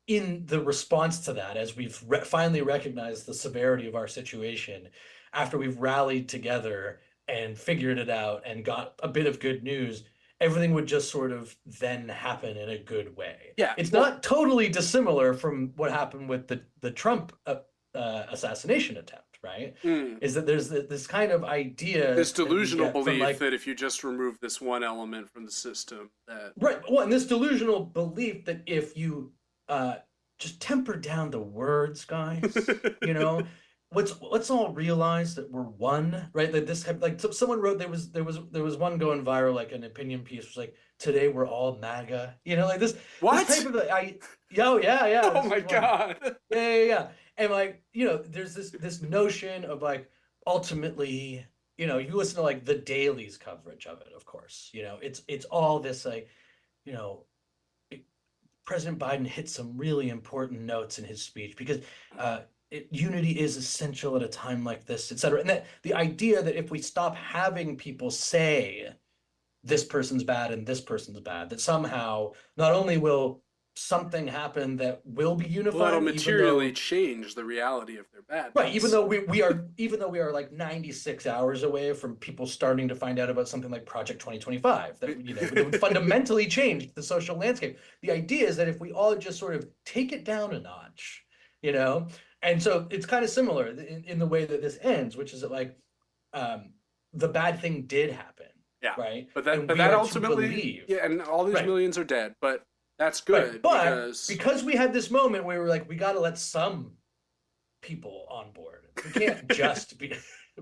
in the response to that, as we've finally recognized the severity of our situation, after we've rallied together and figured it out and got a bit of good news, everything would just sort of then happen in a good way. Yeah, It's well- not totally dissimilar from what happened with the Trump assassination attempt, right? Mm. Is that there's this kind of idea, this that we delusional get from, belief like, that if you just remove this one element from the system, that right. Well, and this delusional belief that if you just temper down the words, guys. You know, let's all realize that we're one, right? Like this, like someone wrote there was one going viral, like an opinion piece was like, today we're all MAGA. You know, like this type What? of yo, yeah, Oh this my was one. God. Yeah. And like, there's this notion of like ultimately, you listen to like the Daily's coverage of it, of course. It's all this like, you know, President Biden hit some really important notes in his speech because unity is essential at a time like this, et cetera. And that the idea that if we stop having people say this person's bad and this person's bad, that somehow not only will something happen that will be Well, that'll unified, even materially though change the reality of their right, even badness. though we are like 96 hours away from people starting to find out about something like Project 2025 that would fundamentally change the social landscape. The idea is that if we all just sort of take it down a notch, you know, and so it's kind of similar in the way that this ends, which is that like um, the bad thing did happen, Yeah. right? But And we that are to ultimately, believe, yeah, and all these right, millions are dead, but that's right. good But because because we had this moment where we were like, we got to let some people on board. We can't just be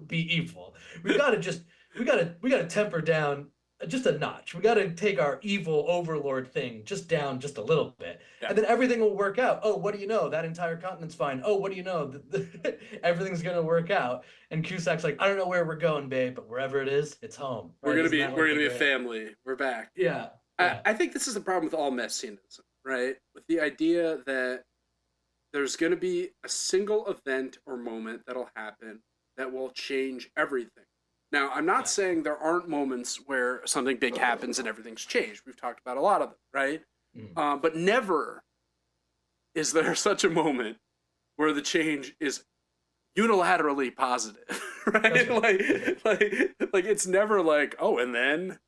evil. We've got to just we got to temper down just a notch. We got to take our evil overlord thing just down just a little bit, yeah, and then everything will work out. Oh, what do you know? That entire continent's fine. Oh, what do you know? Everything's gonna work out. And Cusack's like, I don't know where we're going, babe, but wherever it is, it's home. Right? Isn't that we're like gonna the be a great? family. We're back. Yeah, yeah, I think this is the problem with all messianism, right? With the idea that there's going to be a single event or moment that'll happen that will change everything. Now, I'm not yeah. saying there aren't moments where something big happens and everything's changed. We've talked about a lot of them, right? Mm. But never is there such a moment where the change is unilaterally positive, That's right? right. That's right. Like it's never like, oh, and then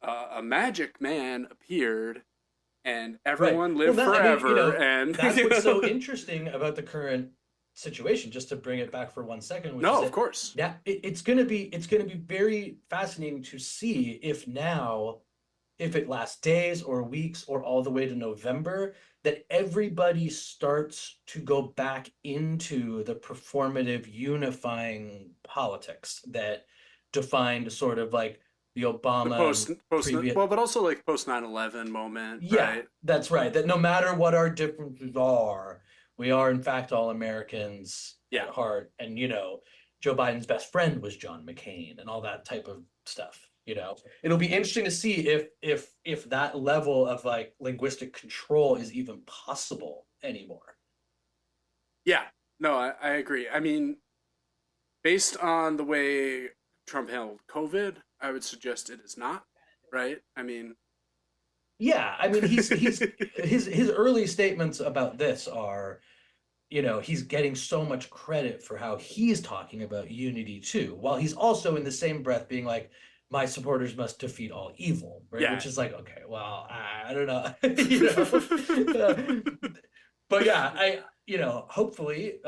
a magic man appeared and Right. everyone Well, lived that I mean, forever, and that's what's so interesting about the current situation. Just to bring it back for 1 second, which is no, of that course, it's gonna be very fascinating to see if now, if it lasts days or weeks or all the way to November, that everybody starts to go back into the performative unifying politics that defined sort of like the the Obama and previous. well, but also like post 9/11 moment, Yeah, right? that's right. That no matter what our differences are, we are in fact all Americans Yeah, at heart. And Joe Biden's best friend was John McCain and all that type of stuff. It'll be interesting to see if that level of like linguistic control is even possible anymore. yeah. No, I agree. I mean, based on the way Trump handled COVID, I would suggest it is not, right? I mean, Yeah, I mean he's his early statements about this are he's getting so much credit for how he's talking about unity too, while he's also in the same breath being like, my supporters must defeat all evil, right? yeah. Which is like, okay, well, I don't know, but yeah, hopefully,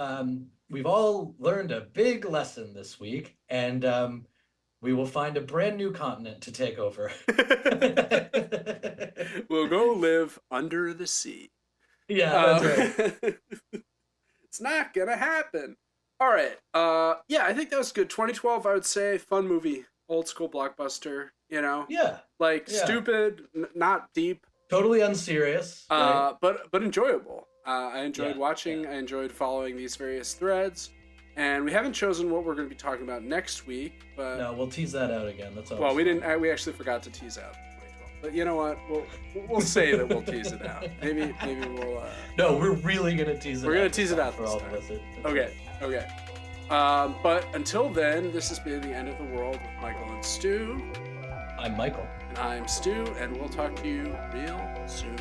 we've all learned a big lesson this week, and we will find a brand new continent to take over. We'll go live under the sea. Yeah, that's Um, right. it's not gonna happen. All right. Yeah, I think that was good. 2012, I would say, fun movie, old school blockbuster. Yeah, Like yeah. stupid, not deep, Totally unserious, right? but enjoyable. I enjoyed Yeah, watching. yeah. I enjoyed following these various threads, and we haven't chosen what we're going to be talking about next week. But No, we'll tease that out again. That's well, always we fun. didn't. We actually forgot to tease out 2012. But you know what? We'll say that we'll tease it out. Maybe we'll. No, we're really gonna tease it. We're gonna out tease it out for this all time. of us. Okay. Okay. But until then, this has been the end of the world with Michael and Stu. I'm Michael. And I'm Stu, and we'll talk to you real soon.